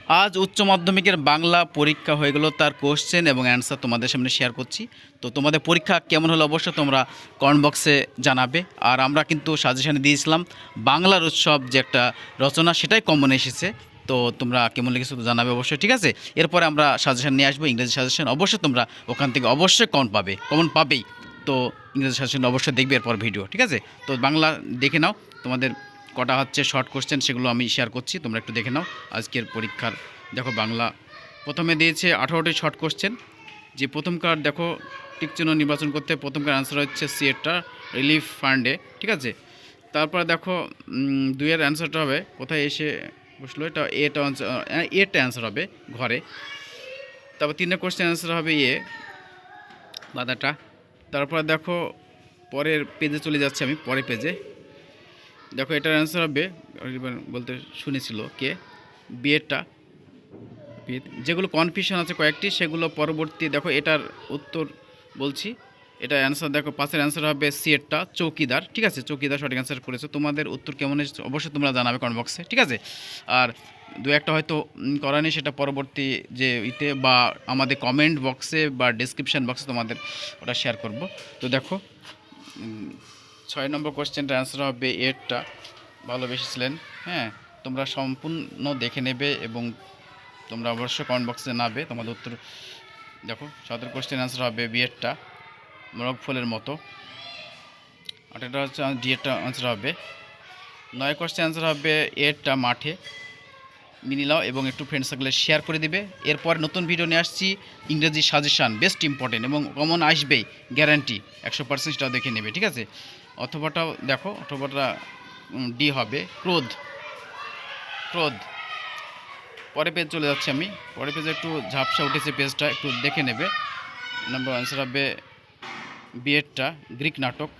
আজ উচ্চ মাধ্যমিকের বাংলা পরীক্ষা হয়ে গেল, তার কোশ্চেন এবং অ্যান্সার তোমাদের সামনে শেয়ার করছি। তো তোমাদের পরীক্ষা কেমন হলো অবশ্যই তোমরা কমেন্ট বক্সে জানাবে। আর আমরা কিন্তু সাজেশানে দিয়েছিলাম বাংলার উৎসব যে একটা রচনা, সেটাই কমন এসেছে। তো তোমরা কেমন লেগেছে তো জানাবে অবশ্যই, ঠিক আছে। এরপরে আমরা সাজেশান নিয়ে আসবো, ইংরেজি সাজেশান। অবশ্যই তোমরা ওখান থেকে অবশ্যই কমন পাবেই। তো ইংরেজি সাজেশান অবশ্যই দেখবে এরপর ভিডিও, ঠিক আছে। তো বাংলা দেখে নাও, তোমাদের কটা হচ্ছে শর্ট কোশ্চেন সেগুলো আমি শেয়ার করছি, তোমরা একটু দেখে নাও। আজকের পরীক্ষার দেখো বাংলা প্রথমে দিয়েছে 18টি শর্ট কোশ্চেন। যে প্রথমকার দেখো টিক চিহ্ন নির্বাচন করতে প্রথমকার অ্যান্সার হচ্ছে সিএটা রিলিফ ফান্ডে, ঠিক আছে। তারপরে দেখো দুইয়ের অ্যান্সারটা হবে কোথায় এসে বসলো, এটা এটা অ্যান্সার হবে ঘরে। তারপর 3 কোশ্চেন অ্যান্সার হবে বাধাটা। তারপরে দেখো পরের পেজে চলে যাচ্ছে, আমি পরের পেজে দেখো এটার অ্যান্সার হবে বলতে শুনেছিল কে বিয়েটা। যেগুলো কনফিউশন আছে কয়েকটি সেগুলো পরবর্তী দেখো এটার উত্তর বলছি। এটা অ্যান্সার দেখো 5-এর অ্যান্সার হবে সিএটটা চৌকিদার, ঠিক আছে। চৌকিদার সঠিক অ্যান্সার করেছো। তোমাদের উত্তর কেমন এসেছে অবশ্যই তোমরা জানাবে কমেন্ট বক্সে, ঠিক আছে। আর দু একটা হয়তো করা নেই, সেটা পরবর্তী যে ইতে বা আমাদের কমেন্ট বক্সে বা ডিসক্রিপশান বক্সে তোমাদের ওটা শেয়ার করব। তো দেখো 6 নম্বর কোশ্চেনটার অ্যান্সার হবে এরটা ভালোবেসেছিলেন। হ্যাঁ, তোমরা সম্পূর্ণ দেখে নেবে এবং তোমরা অবশ্যই কমেন্ট বক্সে জানাবে তোমাদের উত্তর। দেখো 7 কোশ্চেন অ্যান্সার হবে বিয়েরটা মোরগ ফুলের মতো। 8টা হচ্ছে ডিএরটা অ্যান্সার হবে। 9 কোশ্চেন অ্যান্সার হবে এরটা মাঠে মিনিলাও এবং একটু ফ্রেন্ড সার্কেলে শেয়ার করে দিবে। এরপর নতুন ভিডিও নিয়ে আসছি ইংরেজি সাজেশান, বেস্ট ইম্পর্টেন্ট এবং কমন আসবেই গ্যারান্টি 100%, সেটাও দেখে নেবে, ঠিক আছে। অথবাটাও দেখো, অথবাটা ডি হবে ক্রোধ। ক্রোধ পরে পেজ চলে যাচ্ছে আমি, পরে পেজে একটু ঝাপসা উঠেছে পেজটা, একটু দেখে নেবে। নম্বর অ্যান্সার হবে বিয়েরটা গ্রিক নাটক।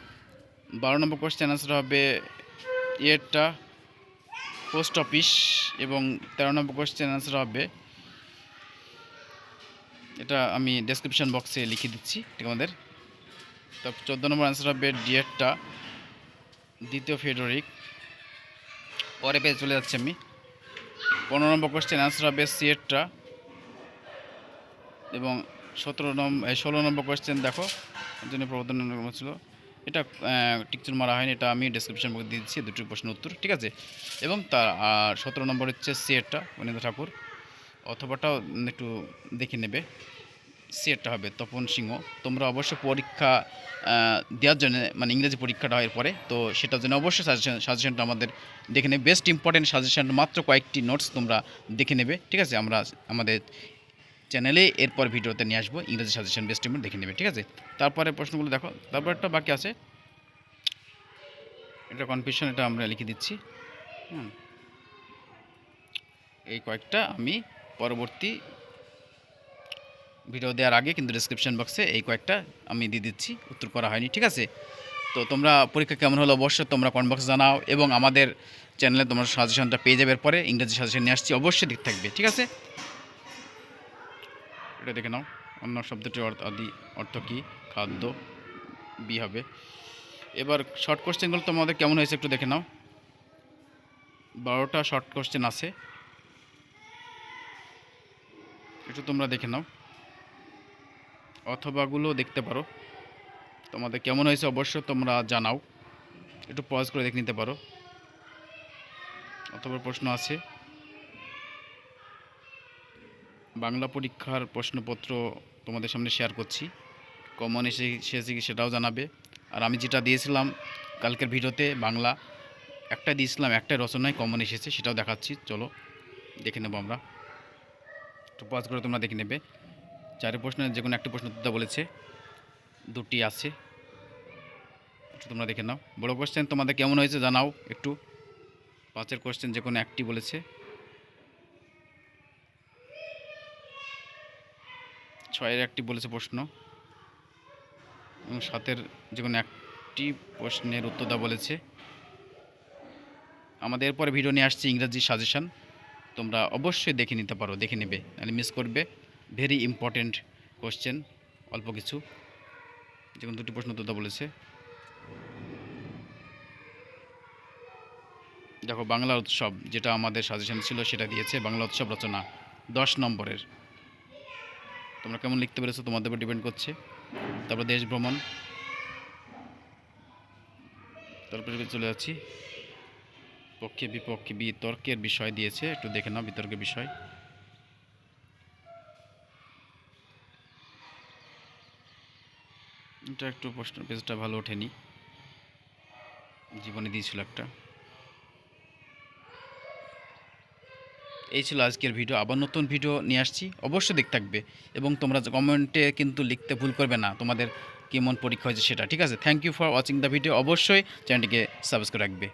12 নম্বর কোশ্চেন অ্যান্সার হবে ইয়েরটা পোস্ট অফিস এবং 13 নম্বর কোশ্চেন অ্যান্সার হবে, এটা আমি ডেসক্রিপশন বক্সে লিখে দিচ্ছি, ঠিক আমাদের। তারপর 14 নম্বর অ্যান্সার হবে ডিয়েরটা দ্বিতীয় ফেডরিক। পরে পেজ চলে যাচ্ছে আমি। 15 নম্বর কোশ্চেন অ্যান্সার হবে সিয়েরটা এবং 16 নম্বর কোশ্চেন দেখো জন্য প্রবর্তন ছিল, এটা টিকচুর মারা হয়নি, এটা আমি ডেসক্রিপশন বক্সে দিয়ে দিচ্ছি দুটি প্রশ্ন উত্তর, ঠিক আছে। এবং তার 17 নম্বর হচ্ছে সিয়েরটা বনীন্দ্র ঠাকুর। অথবাটাও একটু দেখে নেবে, সিয়েরটা হবে তপন সিংহ। তোমরা অবশ্যই পরীক্ষা দেওয়ার জন্য মানে ইংরেজি পরীক্ষাটা হয় পরে, তো সেটার জন্য অবশ্যই সাজেশনটা আমাদের দেখে নেবে। বেস্ট ইম্পর্টেন্ট সাজেশন মাত্র কয়েকটি নোটস তোমরা দেখে নেবে, ঠিক আছে। আমরা আমাদের চ্যানেলে এরপর ভিডিওতে নিয়ে আসবো ইংরেজি সাজেশন বেস্ট ইম্পর্টেন্ট দেখে নেবে, ঠিক আছে। তারপরে প্রশ্নগুলো দেখো, তারপর একটা বাকি আছে, এটা কনফিউশন, এটা আমরা লিখে দিচ্ছি। এই কয়েকটা আমি পরবর্তী ভিডিও দেওয়ার আগে কিন্তু ডিসক্রিপশন বক্সে এই কয়েকটা আমি দিয়ে দিচ্ছি, উত্তর করা হয়নি, ঠিক আছে। তো তোমরা পরীক্ষা কেমন হলো অবশ্যই তোমরা কমেন্ট বক্সে জানাও এবং আমাদের চ্যানেলে তোমরা সাজেশনটা পেয়ে যাবে। পরে ইংরেজি সাজেশন নিয়ে আসছি, অবশ্যই দিক থাকবে, ঠিক আছে। এটা দেখে নাও, অন্য শব্দটির অর্থ কী, খাদ্য বি হবে। এবার শর্ট কোশ্চেনগুলো তোমাদের কেমন হয়েছে একটু দেখে নাও। 12টা শর্ট কোশ্চেন আছে, একটু তোমরা দেখে নাও, অথবাগুলো দেখতে পারো। তোমাদের কেমন হয়েছে অবশ্যই তোমরা জানাও, একটু পজ করে দেখে নিতে পারো। অথবা প্রশ্ন আছে, বাংলা পরীক্ষার প্রশ্নপত্র তোমাদের সামনে শেয়ার করছি, কমন এসেছে কি সেটাও জানাবে। আর আমি যেটা দিয়েছিলাম কালকের ভিডিওতে বাংলা একটা দিয়েছিলাম, একটা রচনায় কমন এসেছে, সেটাও দেখাচ্ছি, চলো দেখে নেবো আমরা। একটু পজ করে তোমরা দেখে নেবে। 4 প্রশ্নের যে কোনো একটা প্রশ্ন উত্তর বলেছে, 2টি আছে, একটু তোমরা দেখে নাও। বড় কোশ্চেন তোমাদের কেমন হয়েছে জানাও একটু। 5-এর কোশ্চেন যে কোনো একটি বলেছে, 6-এর একটি বলেছে প্রশ্ন এবং 7-এর যে কোনো একটি প্রশ্নের উত্তর দেওয়া বলেছে। আমাদের এরপরে ভিডিও নিয়ে আসছি ইংরেজি সাজেশান, তোমরা অবশ্যই দেখে নিতে পারো, দেখে নেবে, নাহলে মিস করবে। ভেরি ইম্পর্টেন্ট কোশ্চেন, অল্প কিছু, যে কোনো 2টি প্রশ্ন উত্তর দেওয়া বলেছে। দেখো বাংলা উৎসব যেটা আমাদের সাজেশন ছিল সেটা দিয়েছে, বাংলা উৎসব রচনা 10 নম্বরের। তোমরা কেমন লিখতে পেরেছো তোমাদের উপর ডিপেন্ড করছে। তারপর দেশ ভ্রমণ, তারপরে চলে যাচ্ছি পক্ষে বিপক্ষে বিতর্কের বিষয় দিয়েছে, একটু দেখে নাও বিতর্কের বিষয়। এটা একটু প্রশ্ন পেজটা ভালো ওঠেনি, জীবনে দিয়েছিল একটা। এই ছিল আজকের ভিডিও, আবার নতুন ভিডিও নিয়ে আসছি, অবশ্যই দেখতে থাকবে এবং তোমরা কমেন্টে কিন্তু লিখতে ভুল করবে না তোমাদের কেমন পরীক্ষা হয়েছে সেটা, ঠিক আছে? Thank you for watching the video, অবশ্যই চ্যানেলটিকে সাবস্ক্রাইব রাখবে।